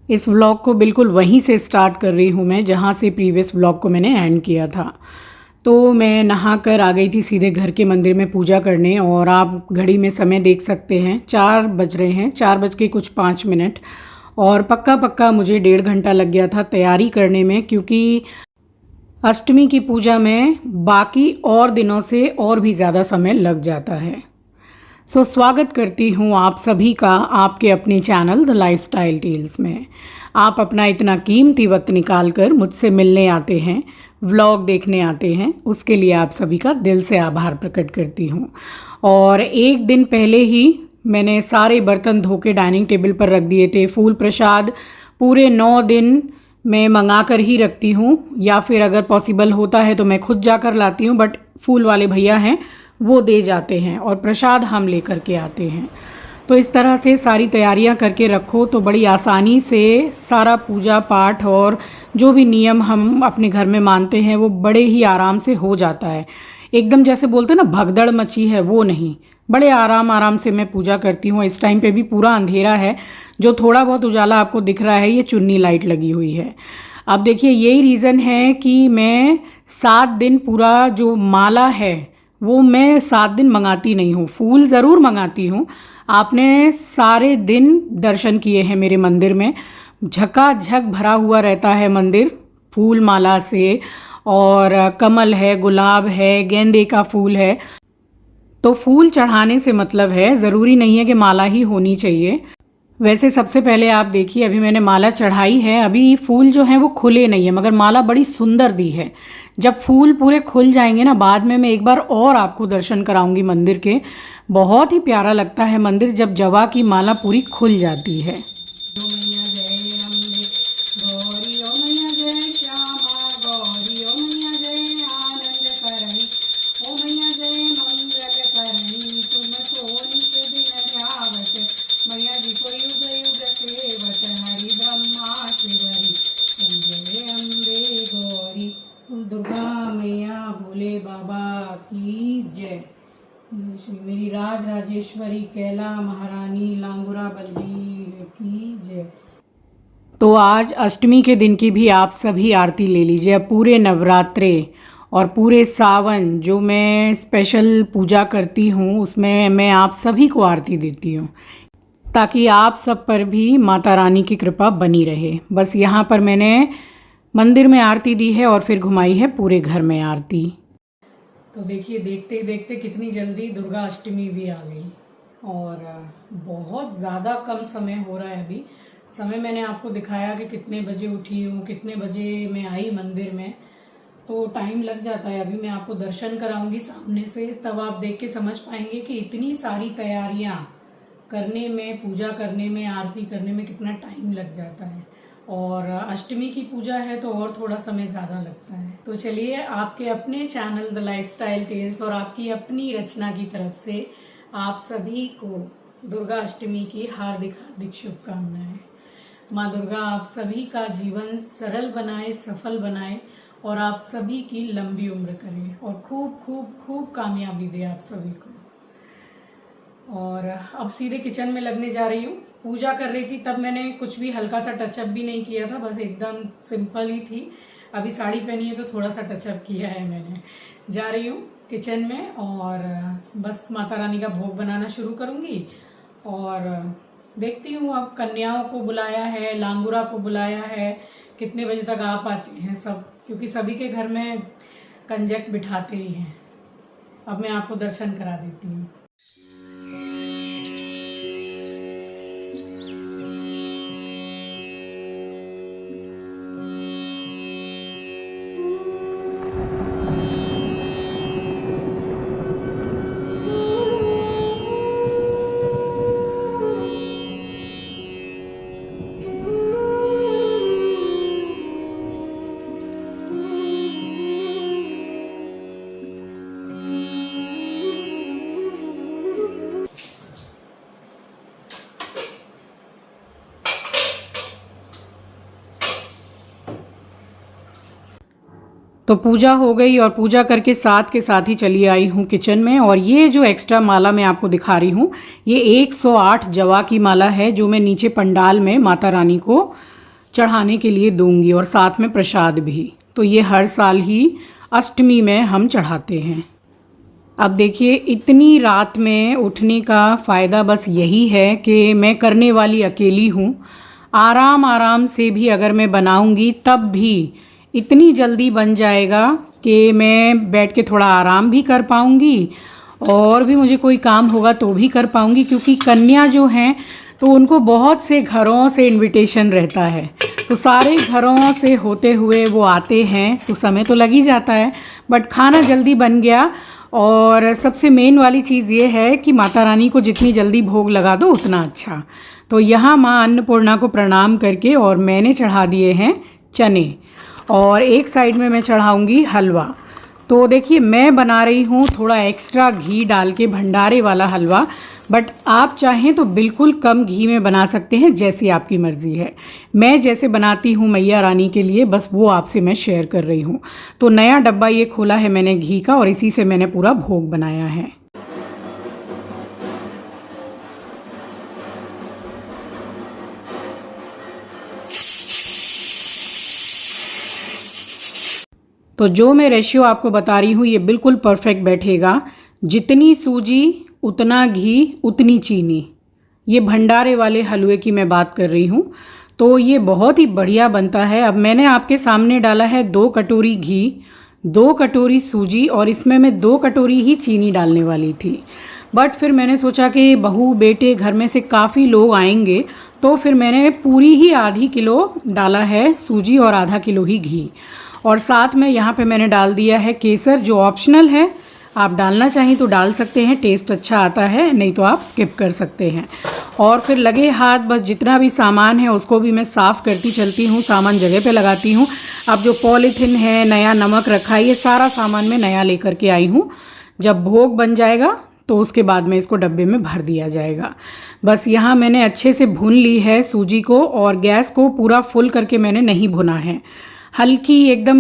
इस व्लॉग को बिल्कुल वहीं से स्टार्ट कर रही हूँ मैं जहाँ से प्रीवियस व्लॉग को मैंने एंड किया था। तो मैं नहाकर आ गई थी सीधे घर के मंदिर में पूजा करने, और आप घड़ी में समय देख सकते हैं 4 बज रहे हैं, 4:05। और पक्का पक्का मुझे 1.5 घंटा लग गया था तैयारी करने में, क्योंकि अष्टमी की पूजा में बाकी और दिनों से और भी ज़्यादा समय लग जाता है। स्वागत करती हूँ आप सभी का आपके अपने चैनल द लाइफस्टाइल टेल्स में। आप अपना इतना कीमती वक्त निकाल कर मुझसे मिलने आते हैं, व्लॉग देखने आते हैं, उसके लिए आप सभी का दिल से आभार प्रकट करती हूँ। और एक दिन पहले ही मैंने सारे बर्तन धो के डाइनिंग टेबल पर रख दिए थे। फूल प्रसाद पूरे 9 दिन मैं मंगा कर ही रखती हूँ, या फिर अगर पॉसिबल होता है तो मैं खुद जाकर लाती हूँ, बट फूल वाले भैया हैं वो दे जाते हैं और प्रसाद हम लेकर के आते हैं। तो इस तरह से सारी तैयारियां करके रखो तो बड़ी आसानी से सारा पूजा पाठ और जो भी नियम हम अपने घर में मानते हैं वो बड़े ही आराम से हो जाता है। एकदम जैसे बोलते हैं ना भगदड़ मची है, वो नहीं, बड़े आराम आराम से मैं पूजा करती हूँ। इस टाइम पे भी पूरा अंधेरा है, जो थोड़ा बहुत उजाला आपको दिख रहा है ये चुन्नी लाइट लगी हुई है। अब देखिए यही रीज़न है कि मैं 7 दिन पूरा जो माला है वो मैं 7 दिन मंगाती नहीं हूँ। फूल ज़रूर मंगाती हूँ। आपने सारे दिन दर्शन किए हैं मेरे मंदिर में, झकाझक भरा हुआ रहता है मंदिर फूल माला से, और कमल है, गुलाब है, गेंदे का फूल है। तो फूल चढ़ाने से मतलब है, ज़रूरी नहीं है कि माला ही होनी चाहिए। वैसे सबसे पहले आप देखिए अभी मैंने माला चढ़ाई है, अभी फूल जो हैं वो खुले नहीं है, मगर माला बड़ी सुंदर दी है। जब फूल पूरे खुल जाएंगे ना, बाद में मैं एक बार और आपको दर्शन कराऊंगी मंदिर के। बहुत ही प्यारा लगता है मंदिर जब जवा की माला पूरी खुल जाती है। दुर्गा मैया भोले बाबा की जय। श्री मेरी राज राजेश्वरी कैला महारानी लांगुरा बलबीर की जय। तो आज अष्टमी के दिन की भी आप सभी आरती ले लीजिए। अब पूरे नवरात्रे और पूरे सावन जो मैं स्पेशल पूजा करती हूँ उसमें मैं आप सभी को आरती देती हूँ, ताकि आप सब पर भी माता रानी की कृपा बनी रहे। बस यहाँ पर मैंने मंदिर में आरती दी है और फिर घुमाई है पूरे घर में आरती। तो देखिए देखते देखते कितनी जल्दी दुर्गा अष्टमी भी आ गई, और बहुत ज़्यादा कम समय हो रहा है अभी। समय मैंने आपको दिखाया कि कितने बजे उठी हूँ, कितने बजे मैं आई मंदिर में, तो टाइम लग जाता है। अभी मैं आपको दर्शन कराऊंगी सामने से, तब आप देख के समझ पाएंगे कि इतनी सारी तैयारियाँ करने में, पूजा करने में, आरती करने में कितना टाइम लग जाता है। और अष्टमी की पूजा है तो और थोड़ा समय ज़्यादा लगता है। तो चलिए आपके अपने चैनल द लाइफस्टाइल टेल्स और आपकी अपनी रचना की तरफ से आप सभी को दुर्गा अष्टमी की हार्दिक हार्दिक शुभकामनाएं। माँ दुर्गा आप सभी का जीवन सरल बनाए, सफल बनाए, और आप सभी की लंबी उम्र करे और खूब खूब खूब कामयाबी दे आप सभी को। और अब सीधे किचन में लगने जा रही हूँ। पूजा कर रही थी तब मैंने कुछ भी हल्का सा टचअप भी नहीं किया था, बस एकदम सिंपल ही थी। अभी साड़ी पहनी है तो थोड़ा सा टचअप किया है मैंने। जा रही हूँ किचन में और बस माता रानी का भोग बनाना शुरू करूँगी। और देखती हूँ अब कन्याओं को बुलाया है, लांगुरा को बुलाया है, कितने बजे तक आ पाते हैं सब, क्योंकि सभी के घर में कंजक बिठाते ही हैं। अब मैं आपको दर्शन करा देती हूँ। तो पूजा हो गई और पूजा करके साथ के साथ ही चली आई हूँ किचन में। और ये जो एक्स्ट्रा माला मैं आपको दिखा रही हूँ, ये 108 जवा की माला है जो मैं नीचे पंडाल में माता रानी को चढ़ाने के लिए दूंगी और साथ में प्रसाद भी। तो ये हर साल ही अष्टमी में हम चढ़ाते हैं। अब देखिए, इतनी रात में उठने का फ़ायदा बस यही है कि मैं करने वाली अकेली हूँ। आराम आराम से भी अगर मैं बनाऊँगी तब भी इतनी जल्दी बन जाएगा कि मैं बैठ के थोड़ा आराम भी कर पाऊँगी और भी मुझे कोई काम होगा तो भी कर पाऊँगी, क्योंकि कन्या जो हैं तो उनको बहुत से घरों से इनविटेशन रहता है, तो सारे घरों से होते हुए वो आते हैं तो समय तो लग ही जाता है, बट खाना जल्दी बन गया। और सबसे मेन वाली चीज़ ये है कि माता रानी को जितनी जल्दी भोग लगा दो उतना अच्छा। तो यहाँ माँ अन्नपूर्णा को प्रणाम करके और मैंने चढ़ा दिए हैं चने, और एक साइड में मैं चढ़ाऊँगी हलवा। तो देखिए, मैं बना रही हूँ थोड़ा एक्स्ट्रा घी डाल के भंडारे वाला हलवा, बट आप चाहें तो बिल्कुल कम घी में बना सकते हैं, जैसी आपकी मर्ज़ी है। मैं जैसे बनाती हूँ मैया रानी के लिए, बस वो आपसे मैं शेयर कर रही हूँ। तो नया डब्बा ये खोला है मैंने घी का, और इसी से मैंने पूरा भोग बनाया है। तो जो मैं रेशियो आपको बता रही हूँ ये बिल्कुल परफेक्ट बैठेगा। जितनी सूजी उतना घी उतनी चीनी। ये भंडारे वाले हलवे की मैं बात कर रही हूँ। तो ये बहुत ही बढ़िया बनता है। अब मैंने आपके सामने डाला है 2 कटोरी घी, 2 कटोरी सूजी, और इसमें मैं 2 कटोरी ही चीनी डालने वाली थी। बट फिर मैंने सोचा कि बहू बेटे घर में से काफ़ी लोग आएंगे, तो फिर मैंने पूरी ही आधी किलो डाला है सूजी और आधा किलो ही घी। और साथ में यहाँ पे मैंने डाल दिया है केसर, जो ऑप्शनल है, आप डालना चाहें तो डाल सकते हैं, टेस्ट अच्छा आता है, नहीं तो आप स्किप कर सकते हैं। और फिर लगे हाथ बस जितना भी सामान है उसको भी मैं साफ़ करती चलती हूँ, सामान जगह पे लगाती हूँ। अब जो पॉलीथिन है, नया नमक रखा है, ये सारा सामान मैं नया लेकर के आई हूँ। जब भोग बन जाएगा तो उसके बाद में इसको डब्बे में भर दिया जाएगा। बस यहाँ मैंने अच्छे से भून ली है सूजी को, और गैस को पूरा फुल करके मैंने नहीं भुना है, हल्की एकदम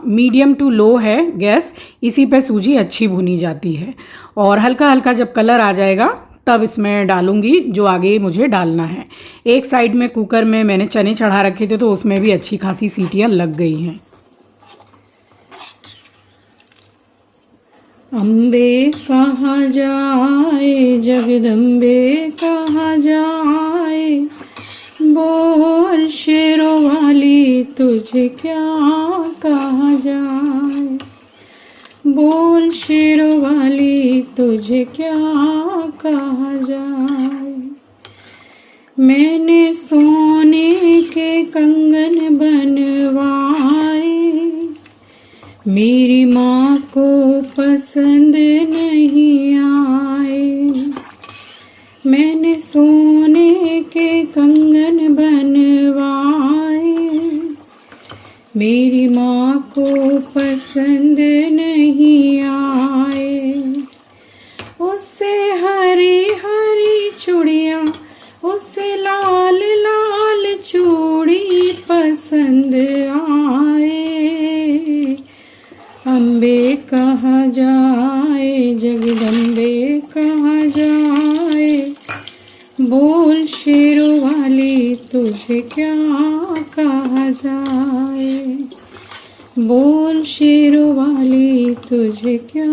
मीडियम टू लो है गैस, इसी पे सूजी अच्छी भुनी जाती है। और हल्का हल्का जब कलर आ जाएगा तब इसमें डालूंगी जो आगे मुझे डालना है। एक साइड में कुकर में मैंने चने चढ़ा रखे थे, तो उसमें भी अच्छी खासी सीटियां लग गई हैं। अम्बे कहाँ जाए, जगदम्बे कहाँ जाए, बोल शेरों वाली तुझे क्या कहा जाए, बोल शेरों वाली तुझे क्या कहा जाए। मैंने सोने के कंगन बनवाए, मेरी माँ को पसंद नहीं आए। मैंने सोने के कंगन बनवाए, मेरी माँ को पसंद नहीं आए। उससे हरी हरी चूड़ियाँ, उससे लाल लाल चूड़ी पसंद आए। अम्बे कहाँ जाए, जगदम्बे कहाँ जाए, बोल शेरों वाली तुझे क्या कहा जाए, बोल शेरों वाली तुझे क्या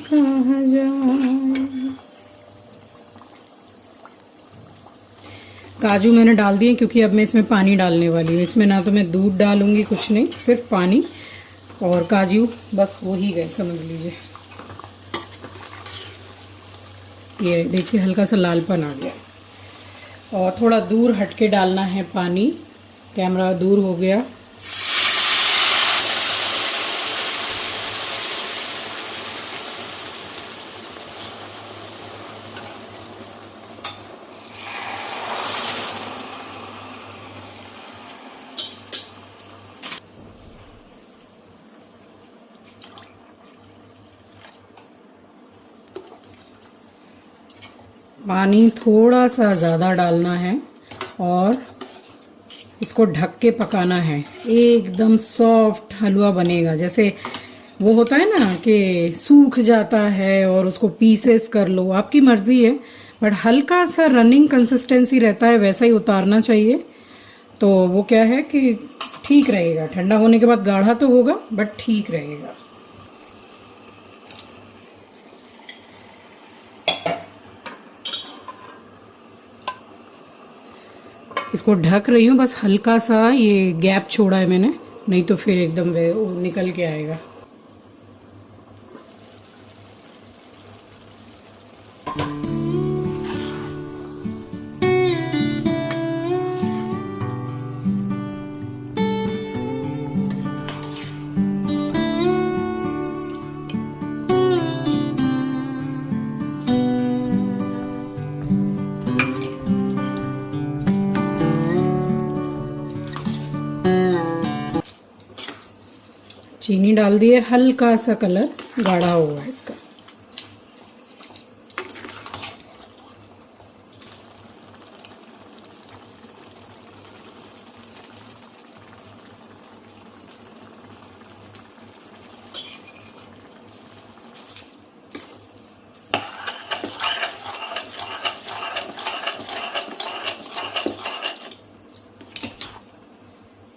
कहा जाए। काजू मैंने डाल दिए क्योंकि अब मैं इसमें पानी डालने वाली हूँ। इसमें ना तो मैं दूध डालूंगी, कुछ नहीं, सिर्फ पानी और काजू, बस वो ही गए समझ लीजिए। ये देखिए हल्का सा लालपन आ गया, और थोड़ा दूर हटके डालना है पानी। कैमरा दूर हो गया। पानी थोड़ा सा ज़्यादा डालना है और इसको ढक के पकाना है। एकदम सॉफ्ट हलवा बनेगा। जैसे वो होता है ना कि सूख जाता है और उसको पीसेस कर लो, आपकी मर्ज़ी है, बट हल्का सा रनिंग कंसिस्टेंसी रहता है, वैसा ही उतारना चाहिए। तो वो क्या है कि ठीक रहेगा। ठंडा होने के बाद गाढ़ा तो होगा बट ठीक रहेगा। इसको ढक रही हूँ, बस हल्का सा ये गैप छोड़ा है मैंने, नहीं तो फिर एकदम वो निकल के आएगा। चीनी डाल दिए, हल्का सा कलर गाढ़ा हुआ है इसका।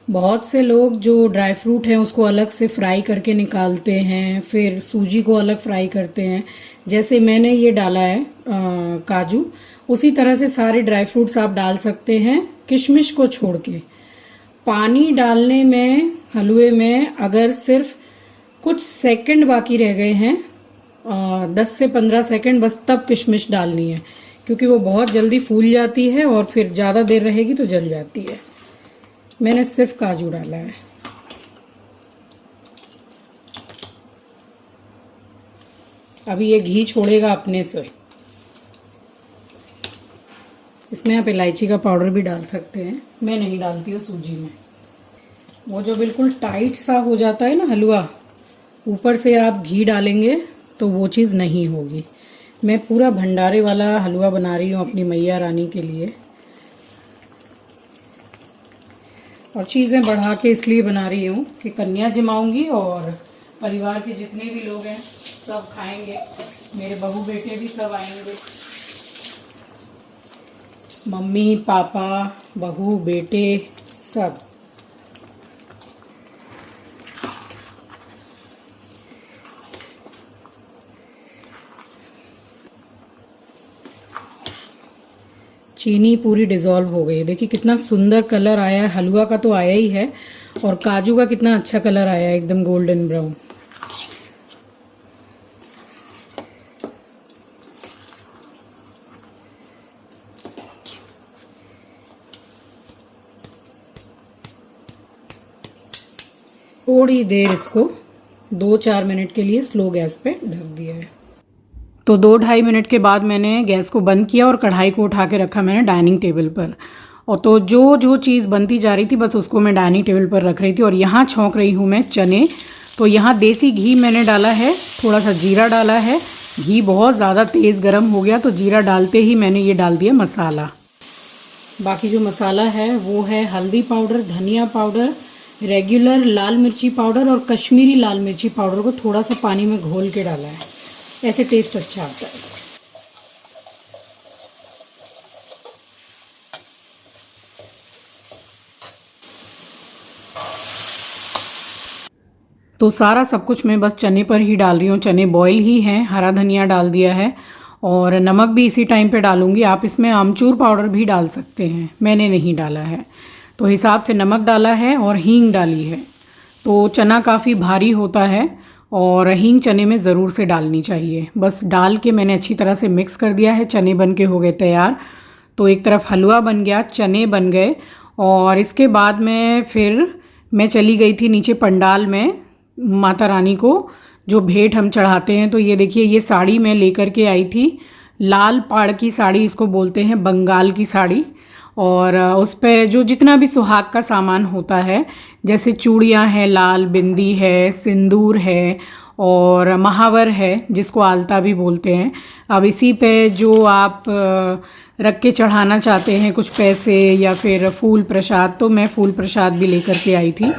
बहुत से लोग जो ड्राई फ्रूट हैं उसको अलग से फ्राई करके निकालते हैं, फिर सूजी को अलग फ्राई करते हैं। जैसे मैंने ये डाला है काजू, उसी तरह से सारे ड्राई फ्रूट्स आप डाल सकते हैं किशमिश को छोड़ के। पानी डालने में हलवे में अगर सिर्फ कुछ सेकंड बाकी रह गए हैं, 10 से 15 सेकंड बस, तब किशमिश डालनी है, क्योंकि वो बहुत जल्दी फूल जाती है और फिर ज़्यादा देर रहेगी तो जल जाती है। मैंने सिर्फ काजू डाला है। अभी ये घी छोड़ेगा अपने से। इसमें आप इलायची का पाउडर भी डाल सकते हैं, मैं नहीं डालती हूँ सूजी में। वो जो बिल्कुल टाइट सा हो जाता है ना हलवा, ऊपर से आप घी डालेंगे तो वो चीज़ नहीं होगी। मैं पूरा भंडारे वाला हलवा बना रही हूँ अपनी मैया रानी के लिए, और चीज़ें बढ़ा के इसलिए बना रही हूँ कि कन्या जमाऊंगी और परिवार के जितने भी लोग हैं सब खाएंगे। मेरे बहू बेटे भी सब आएंगे, मम्मी पापा बहू बेटे सब। चीनी पूरी डिज़ोल्व हो गई है। देखिए कितना सुंदर कलर आया है। हलवा का तो आया ही है, और काजू का कितना अच्छा कलर आया है, एकदम गोल्डन ब्राउन। थोड़ी देर इसको 2-4 मिनट के लिए स्लो गैस पे ढक दिया है। तो 2-2.5 मिनट के बाद मैंने गैस को बंद किया और कढ़ाई को उठा के रखा मैंने डाइनिंग टेबल पर। और तो जो जो चीज़ बनती जा रही थी बस उसको मैं डाइनिंग टेबल पर रख रही थी। और यहाँ छौंक रही हूँ मैं चने। तो यहाँ देसी घी मैंने डाला है, थोड़ा सा जीरा डाला है। घी बहुत ज़्यादा तेज़ गर्म हो गया तो जीरा डालते ही मैंने ये डाल दिया मसाला। बाकी जो मसाला है वो है हल्दी पाउडर, धनिया पाउडर, रेगुलर लाल मिर्ची पाउडर और कश्मीरी लाल मिर्ची पाउडर को थोड़ा सा पानी में घोल के डाला है, ऐसे टेस्ट अच्छा आता है। तो सारा सब कुछ मैं बस चने पर ही डाल रही हूँ। चने बॉयल ही हैं, हरा धनिया डाल दिया है और नमक भी इसी टाइम पे डालूंगी। आप इसमें आमचूर पाउडर भी डाल सकते हैं, मैंने नहीं डाला है। तो हिसाब से नमक डाला है और हींग डाली है। तो चना काफ़ी भारी होता है और हींग चने में ज़रूर से डालनी चाहिए। बस डाल के मैंने अच्छी तरह से मिक्स कर दिया है। चने बन के हो गए तैयार। तो एक तरफ हलवा बन गया, चने बन गए, और इसके बाद में फिर मैं चली गई थी नीचे पंडाल में माता रानी को जो भेंट हम चढ़ाते हैं। तो ये देखिए, ये साड़ी मैं लेकर के आई थी, लाल पाड़ की साड़ी इसको बोलते हैं, बंगाल की साड़ी। और उस पर जो जितना भी सुहाग का सामान होता है, जैसे चूड़ियाँ हैं, लाल बिंदी है, सिंदूर है और महावर है जिसको आलता भी बोलते हैं। अब इसी पे जो आप रख के चढ़ाना चाहते हैं कुछ पैसे या फिर फूल प्रसाद, तो मैं फूल प्रसाद भी लेकर के आई थी।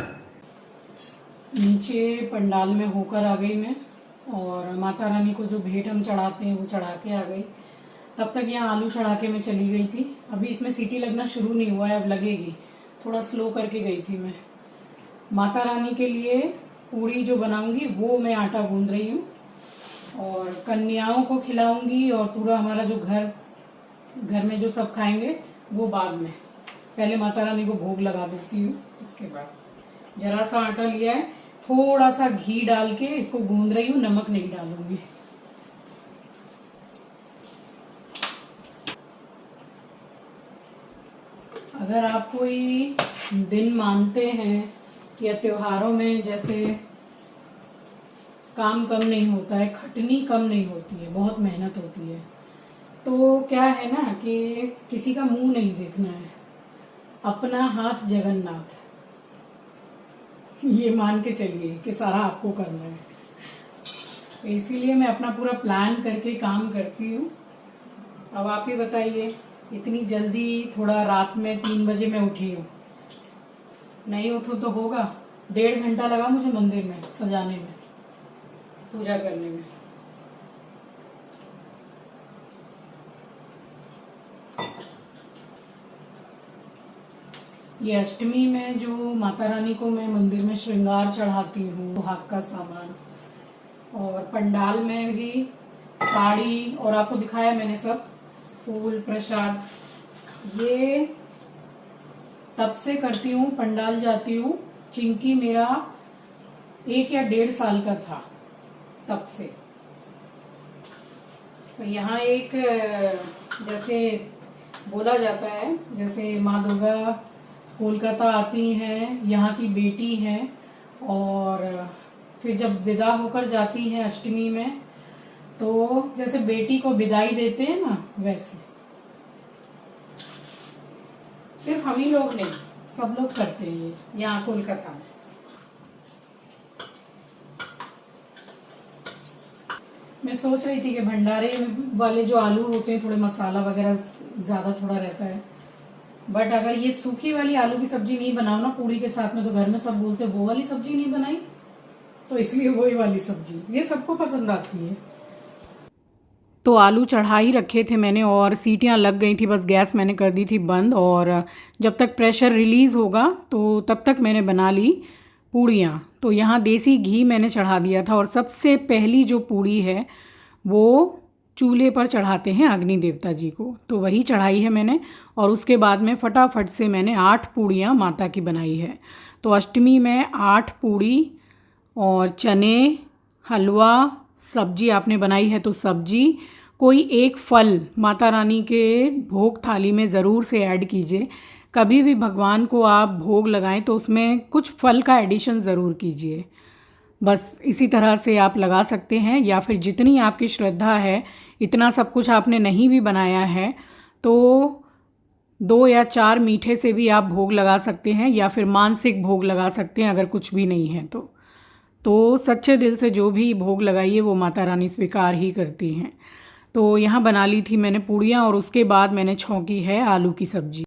नीचे पंडाल में होकर आ गई मैं, और माता रानी को जो भेंट हम चढ़ाते हैं वो चढ़ा के आ गई। तब तक यहाँ आलू चढ़ा के मैं चली गई थी। अभी इसमें सीटी लगना शुरू नहीं हुआ है, अब लगेगी। थोड़ा स्लो करके गई थी मैं। माता रानी के लिए पूड़ी जो बनाऊंगी वो मैं आटा गूंद रही हूँ, और कन्याओं को खिलाऊंगी, और पूरा हमारा जो घर में जो सब खाएंगे वो बाद में। पहले माता रानी को भोग लगा देती हूँ। इसके बाद जरा सा आटा लिया है, थोड़ा सा घी डाल के इसको गूंद रही हूँ, नमक नहीं डालूंगी। अगर आप कोई दिन मानते हैं या त्योहारों में जैसे काम कम नहीं होता है, खटनी कम नहीं होती है, बहुत मेहनत होती है, तो क्या है ना कि किसी का मुंह नहीं देखना है, अपना हाथ जगन्नाथ, ये मान के चलिए कि सारा आपको करना है। तो इसीलिए मैं अपना पूरा प्लान करके काम करती हूँ। अब आप ही बताइए, इतनी जल्दी थोड़ा रात में 3 बजे मैं उठी हूँ, नहीं उठूँ तो होगा? 1.5 घंटा लगा मुझे मंदिर में सजाने में, पूजा करने में। ये अष्टमी में जो माता रानी को मैं मंदिर में श्रृंगार चढ़ाती हूँ, सुहाग का सामान, और पंडाल में भी साड़ी, और आपको दिखाया मैंने सब फूल प्रसाद, ये तब से करती हूँ। पंडाल जाती हूँ, चिंकी मेरा 1 या 1.5 साल का था तब से। तो यहाँ एक जैसे बोला जाता है, जैसे माँ दुर्गा कोलकाता आती हैं, यहाँ की बेटी हैं, और फिर जब विदा होकर जाती हैं अष्टमी में, तो जैसे बेटी को विदाई देते हैं ना, वैसे सिर्फ हम ही लोग नहीं, सब लोग करते हैं ये यहाँ कोलकाता में। मैं सोच रही थी कि भंडारे वाले जो आलू होते हैं थोड़े मसाला वगैरह ज़्यादा थोड़ा रहता है, बट अगर ये सूखी वाली आलू की सब्जी नहीं बनाओ ना पूड़ी के साथ में, तो घर में सब बोलते वो वाली सब्जी नहीं बनाई, तो इसलिए वही वाली सब्जी ये सबको पसंद आती है। तो आलू चढ़ा ही रखे थे मैंने, और सीटियां लग गई थी, बस गैस मैंने कर दी थी बंद, और जब तक प्रेशर रिलीज़ होगा तो तब तक मैंने बना ली पूड़ियाँ। तो यहाँ देसी घी मैंने चढ़ा दिया था, और सबसे पहली जो पूड़ी है वो चूल्हे पर चढ़ाते हैं अग्नि देवता जी को, तो वही चढ़ाई है मैंने। और उसके बाद में फटाफट से मैंने 8 पूड़ियाँ माता की बनाई है। तो अष्टमी में 8 पूड़ी, और चने, हलवा, सब्जी आपने बनाई है तो सब्जी, कोई एक फल माता रानी के भोग थाली में ज़रूर से ऐड कीजिए। कभी भी भगवान को आप भोग लगाएं तो उसमें कुछ फल का एडिशन ज़रूर कीजिए। बस इसी तरह से आप लगा सकते हैं, या फिर जितनी आपकी श्रद्धा है, इतना सब कुछ आपने नहीं भी बनाया है तो 2 या 4 मीठे से भी आप भोग लगा सकते हैं, या फिर मानसिक भोग लगा सकते हैं अगर कुछ भी नहीं है तो सच्चे दिल से जो भी भोग लगाइए वो माता रानी स्वीकार ही करती हैं। तो यहाँ बना ली थी मैंने पूड़ियाँ, और उसके बाद मैंने छौंकी है आलू की सब्जी।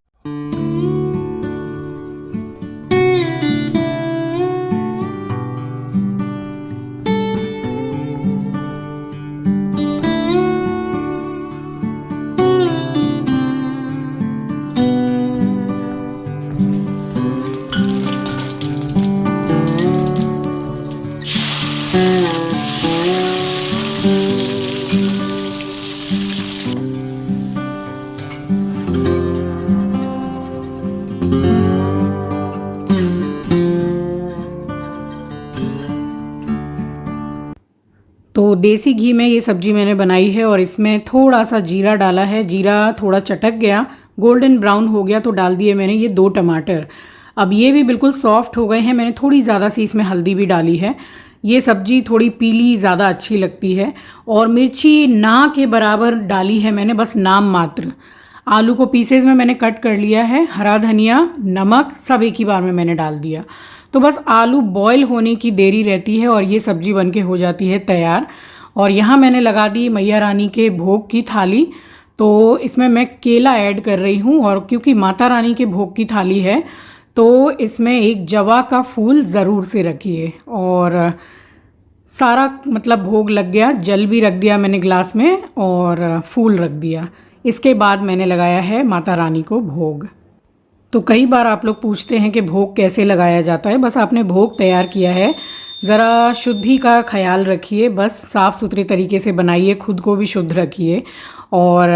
तो देसी घी में ये सब्ज़ी मैंने बनाई है, और इसमें थोड़ा सा जीरा डाला है। जीरा थोड़ा चटक गया, गोल्डन ब्राउन हो गया, तो डाल दिए मैंने ये 2 टमाटर। अब ये भी बिल्कुल सॉफ्ट हो गए हैं। मैंने थोड़ी ज़्यादा सी इसमें हल्दी भी डाली है। ये सब्ज़ी थोड़ी पीली ज़्यादा अच्छी लगती है, और मिर्ची ना के बराबर डाली है मैंने, बस नाम मात्र। आलू को पीसेज में मैंने कट कर लिया है, हरा धनिया, नमक सब एक ही बार में मैंने डाल दिया। तो बस आलू बॉईल होने की देरी रहती है और ये सब्ज़ी बनके हो जाती है तैयार। और यहाँ मैंने लगा दी मैया रानी के भोग की थाली। तो इसमें मैं केला ऐड कर रही हूँ, और क्योंकि माता रानी के भोग की थाली है तो इसमें एक जवा का फूल ज़रूर से रखिए। और सारा मतलब भोग लग गया, जल भी रख दिया मैंने ग्लास में और फूल रख दिया। इसके बाद मैंने लगाया है माता रानी को भोग। तो कई बार आप लोग पूछते हैं कि भोग कैसे लगाया जाता है। बस आपने भोग तैयार किया है, ज़रा शुद्धि का ख्याल रखिए, बस साफ़ सुथरे तरीके से बनाइए, खुद को भी शुद्ध रखिए और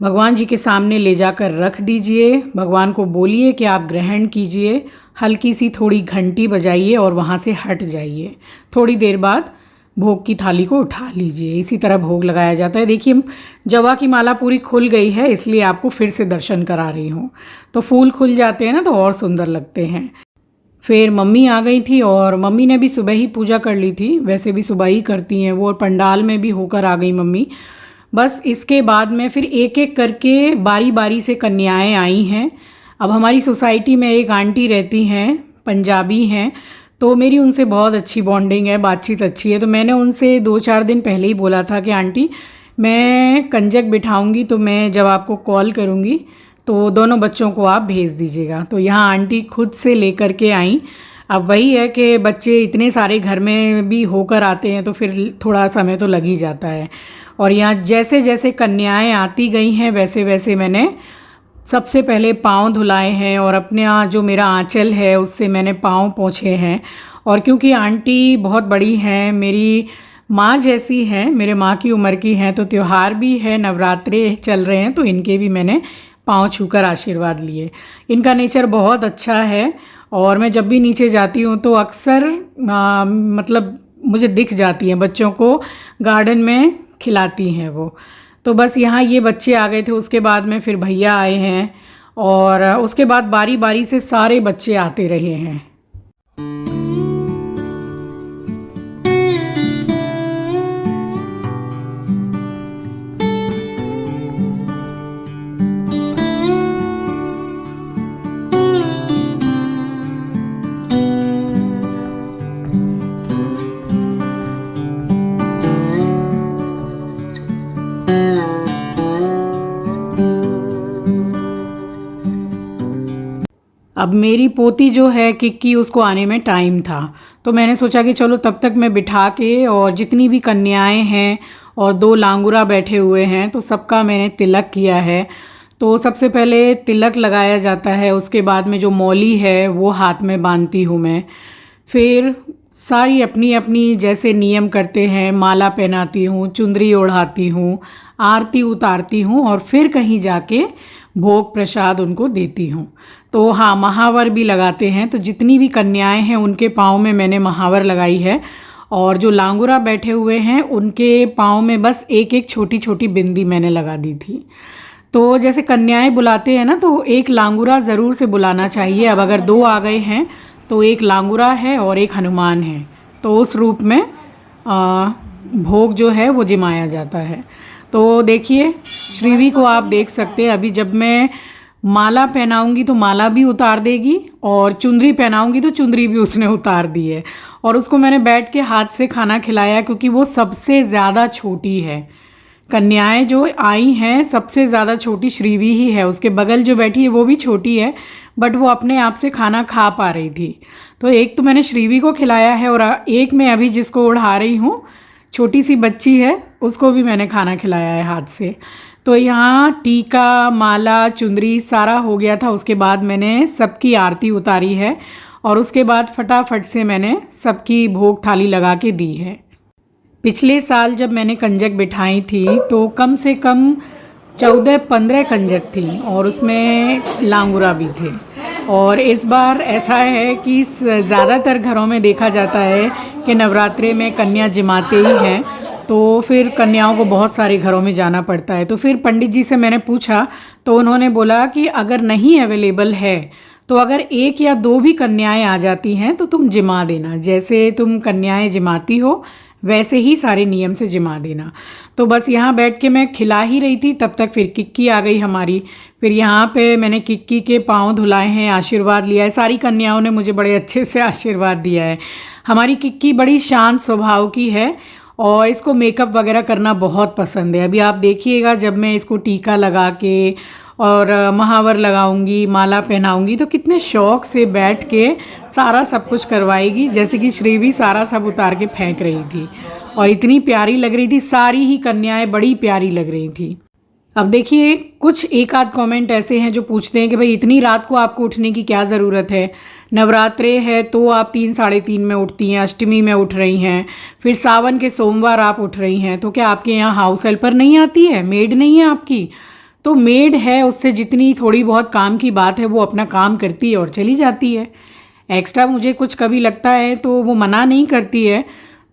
भगवान जी के सामने ले जाकर रख दीजिए। भगवान को बोलिए कि आप ग्रहण कीजिए, हल्की सी थोड़ी घंटी बजाइए और वहाँ से हट जाइए। थोड़ी देर बाद भोग की थाली को उठा लीजिए। इसी तरह भोग लगाया जाता है। देखिए जवा की माला पूरी खुल गई है, इसलिए आपको फिर से दर्शन करा रही हूँ। तो फूल खुल जाते हैं ना, तो और सुंदर लगते हैं। फिर मम्मी आ गई थी और मम्मी ने भी सुबह ही पूजा कर ली थी, वैसे भी सुबह ही करती हैं वो, और पंडाल में भी होकर आ गई मम्मी। बस इसके बाद में फिर एक एक करके बारी बारी से कन्याएं आई हैं। अब हमारी सोसाइटी में एक आंटी रहती हैं, पंजाबी हैं, तो मेरी उनसे बहुत अच्छी बॉन्डिंग है, बातचीत अच्छी है। तो मैंने उनसे 2-4 दिन पहले ही बोला था कि आंटी मैं कंजक बिठाऊंगी तो मैं जब आपको कॉल करूंगी तो दोनों बच्चों को आप भेज दीजिएगा। तो यहाँ आंटी खुद से लेकर के आई। अब वही है कि बच्चे इतने सारे घर में भी होकर आते हैं तो फिर थोड़ा समय तो लग ही जाता है। और यहाँ जैसे जैसे कन्याएं आती गई हैं वैसे वैसे मैंने सबसे पहले पाँव धुलाए हैं और अपने जो मेरा आंचल है उससे मैंने पाँव पोंछे हैं। और क्योंकि आंटी बहुत बड़ी हैं, मेरी माँ जैसी हैं, मेरे माँ की उम्र की हैं, तो त्यौहार भी है, नवरात्रे चल रहे हैं, तो इनके भी मैंने पाँव छूकर आशीर्वाद लिए। इनका नेचर बहुत अच्छा है और मैं जब भी नीचे जाती हूँ तो अक्सर मतलब मुझे दिख जाती हैं, बच्चों को गार्डन में खिलाती हैं वो। तो बस यहाँ ये बच्चे आ गए थे, उसके बाद में फिर भैया आए हैं और उसके बाद बारी बारी से सारे बच्चे आते रहे हैं। अब मेरी पोती जो है किक्की, उसको आने में टाइम था, तो मैंने सोचा कि चलो तब तक मैं बिठा के, और जितनी भी कन्याएं हैं और 2 लांगुरा बैठे हुए हैं तो सबका मैंने तिलक किया है। तो सबसे पहले तिलक लगाया जाता है, उसके बाद में जो मौली है वो हाथ में बांधती हूँ मैं। फिर सारी अपनी अपनी जैसे नियम करते हैं, माला पहनाती हूँ, चुंदरी ओढ़ाती हूँ, आरती उतारती हूँ और फिर कहीं जाके भोग प्रसाद उनको देती हूँ। तो हाँ, महावर भी लगाते हैं। तो जितनी भी कन्याएं हैं उनके पाँव में मैंने महावर लगाई है और जो लांगुरा बैठे हुए हैं उनके पाँव में बस एक एक छोटी छोटी बिंदी मैंने लगा दी थी। तो जैसे कन्याएं बुलाते हैं ना, तो एक लांगुरा ज़रूर से बुलाना चाहिए। अब अगर 2 आ गए हैं तो एक लांगुरा है और एक हनुमान है, तो उस रूप में भोग जो है वो जिमाया जाता है। तो देखिए श्रीवी को आप देख सकते हैं, अभी जब मैं माला पहनाऊंगी तो माला भी उतार देगी और चुंदरी पहनाऊंगी तो चुंदरी भी उसने उतार दी है। और उसको मैंने बैठ के हाथ से खाना खिलाया क्योंकि वो सबसे ज़्यादा छोटी है। कन्याएं जो आई हैं सबसे ज़्यादा छोटी श्रीवी ही है, उसके बगल जो बैठी है वो भी छोटी है, बट वो अपने आप से खाना खा पा रही थी। तो एक तो मैंने श्रीवी को खिलाया है और एक मैं अभी जिसको उड़ा रही हूँ, छोटी सी बच्ची है, उसको भी मैंने खाना खिलाया है हाथ से। तो यहाँ टीका, माला, चुंदरी सारा हो गया था। उसके बाद मैंने सबकी आरती उतारी है और उसके बाद फटाफट से मैंने सबकी भोग थाली लगा के दी है। पिछले साल जब मैंने कंजक बिठाई थी तो कम से कम 14-15 कंजक थी और उसमें लांगुरा भी थे। और इस बार ऐसा है कि ज़्यादातर घरों में देखा जाता है कि नवरात्रे में कन्या जिमाते ही हैं, तो फिर कन्याओं को बहुत सारे घरों में जाना पड़ता है। तो फिर पंडित जी से मैंने पूछा तो उन्होंने बोला कि अगर नहीं अवेलेबल है तो अगर 1 या 2 भी कन्याएं आ जाती हैं तो तुम जिमा देना, जैसे तुम कन्याएं जिमाती हो वैसे ही सारे नियम से जिमा देना। तो बस यहाँ बैठ के मैं खिला ही रही थी, तब तक फिर किक्की आ गई हमारी। फिर यहाँ पे मैंने किक्की के पाँव धुलाए हैं, आशीर्वाद लिया है। सारी कन्याओं ने मुझे बड़े अच्छे से आशीर्वाद दिया है। हमारी किक्की बड़ी शांत स्वभाव की है और इसको मेकअप वगैरह करना बहुत पसंद है। अभी आप देखिएगा जब मैं इसको टीका लगा के और महावर लगाऊंगी, माला पहनाऊंगी, तो कितने शौक़ से बैठ के सारा सब कुछ करवाएगी। जैसे कि श्रीवी सारा सब उतार के फेंक रही थी और इतनी प्यारी लग रही थी, सारी ही कन्याएं बड़ी प्यारी लग रही थी। अब देखिए, कुछ एक आध कमेंट ऐसे हैं जो पूछते हैं कि भाई इतनी रात को आपको उठने की क्या ज़रूरत है, नवरात्रे है तो आप 3 साढ़े 3 में उठती हैं, अष्टमी में उठ रही हैं, फिर सावन के सोमवार आप उठ रही हैं, तो क्या आपके यहाँ हाउस हेल्पर नहीं आती है, मेड नहीं है आपकी? तो मेड है, उससे जितनी थोड़ी बहुत काम की बात है वो अपना काम करती है और चली जाती है। एक्स्ट्रा मुझे कुछ कभी लगता है तो वो मना नहीं करती है,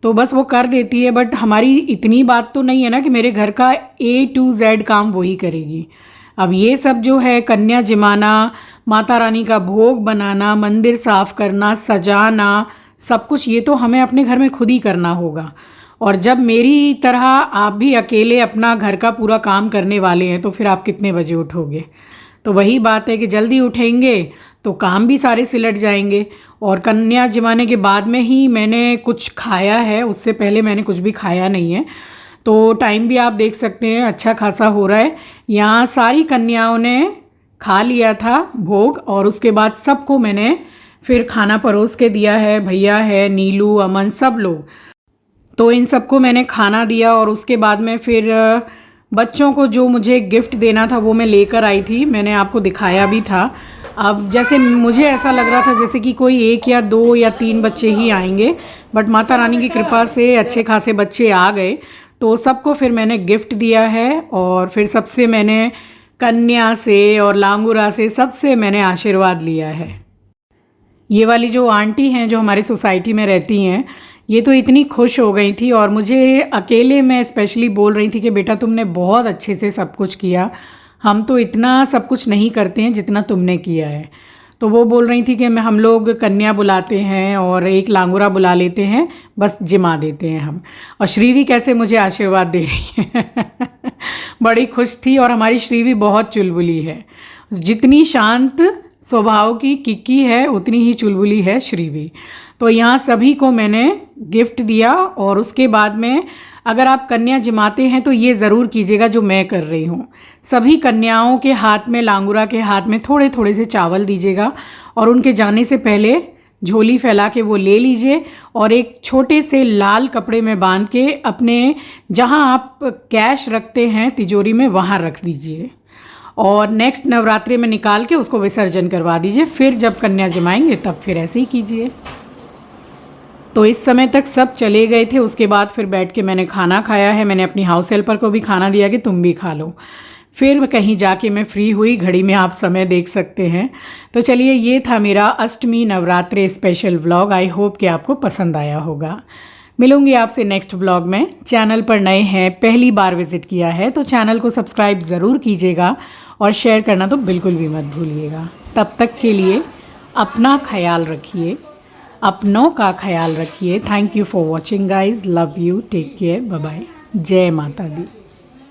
तो बस वो कर देती है। बट हमारी इतनी बात तो नहीं है ना कि मेरे घर का A to Z काम वही करेगी। अब ये सब जो है, कन्या जिमाना, माता रानी का भोग बनाना, मंदिर साफ़ करना, सजाना, सब कुछ ये तो हमें अपने घर में खुद ही करना होगा। और जब मेरी तरह आप भी अकेले अपना घर का पूरा काम करने वाले हैं तो फिर आप कितने बजे उठोगे? तो वही बात है कि जल्दी उठेंगे तो काम भी सारे सिलट जाएंगे। और कन्या जमाने के बाद में ही मैंने कुछ खाया है, उससे पहले मैंने कुछ भी खाया नहीं है। तो टाइम भी आप देख सकते हैं अच्छा खासा हो रहा है। यहाँ सारी कन्याओं ने खा लिया था भोग, और उसके बाद सबको मैंने फिर खाना परोस के दिया है। भैया है, नीलू, अमन, सब लोग, तो इन सबको मैंने खाना दिया। और उसके बाद में फिर बच्चों को जो मुझे गिफ्ट देना था वो मैं लेकर आई थी, मैंने आपको दिखाया भी था। अब जैसे मुझे ऐसा लग रहा था जैसे कि कोई 1 या 2 या 3 बच्चे ही आएंगे, बट माता रानी की कृपा से अच्छे खासे बच्चे आ गए। तो सबको फिर मैंने गिफ्ट दिया है, और फिर सबसे मैंने कन्या से और लांगुरा से सबसे मैंने आशीर्वाद लिया है। ये वाली जो आंटी हैं जो हमारी सोसाइटी में रहती हैं, ये तो इतनी खुश हो गई थी और मुझे अकेले में स्पेशली बोल रही थी कि बेटा तुमने बहुत अच्छे से सब कुछ किया, हम तो इतना सब कुछ नहीं करते हैं जितना तुमने किया है। तो वो बोल रही थी कि हम लोग कन्या बुलाते हैं और एक लांगुरा बुला लेते हैं, बस जिमा देते हैं हम। और श्रीवी कैसे मुझे आशीर्वाद दे रही है बड़ी खुश थी। और हमारी श्रीवी बहुत चुलबुली है, जितनी शांत स्वभाव की किक्की है उतनी ही चुलबुली है श्रीवी। तो यहाँ सभी को मैंने गिफ्ट दिया। और उसके बाद में अगर आप कन्या जिमाते हैं तो ये ज़रूर कीजिएगा जो मैं कर रही हूँ। सभी कन्याओं के हाथ में, लांगुरा के हाथ में थोड़े थोड़े से चावल दीजिएगा, और उनके जाने से पहले झोली फैला के वो ले लीजिए और एक छोटे से लाल कपड़े में बांध के अपने जहाँ आप कैश रखते हैं तिजोरी में वहाँ रख दीजिए, और नेक्स्ट नवरात्रि में निकाल के उसको विसर्जन करवा दीजिए। फिर जब कन्या जमाएंगे तब फिर ऐसे ही कीजिए। तो इस समय तक सब चले गए थे, उसके बाद फिर बैठ के मैंने खाना खाया है। मैंने अपनी हाउस हेल्पर को भी खाना दिया कि तुम भी खा लो। फिर कहीं जाके मैं फ्री हुई, घड़ी में आप समय देख सकते हैं। तो चलिए, ये था मेरा Ashtami Navratri special vlog. I hope कि आपको पसंद आया होगा। मिलूंगी आपसे नेक्स्ट व्लॉग में। चैनल पर नए हैं, पहली बार विज़िट किया है तो चैनल को सब्सक्राइब ज़रूर कीजिएगा और शेयर करना तो बिल्कुल भी मत भूलिएगा। तब तक के लिए अपना ख्याल रखिए, अपनों का ख्याल रखिए। Thank you for watching guys, love you, take care, bye bye, जय माता दी।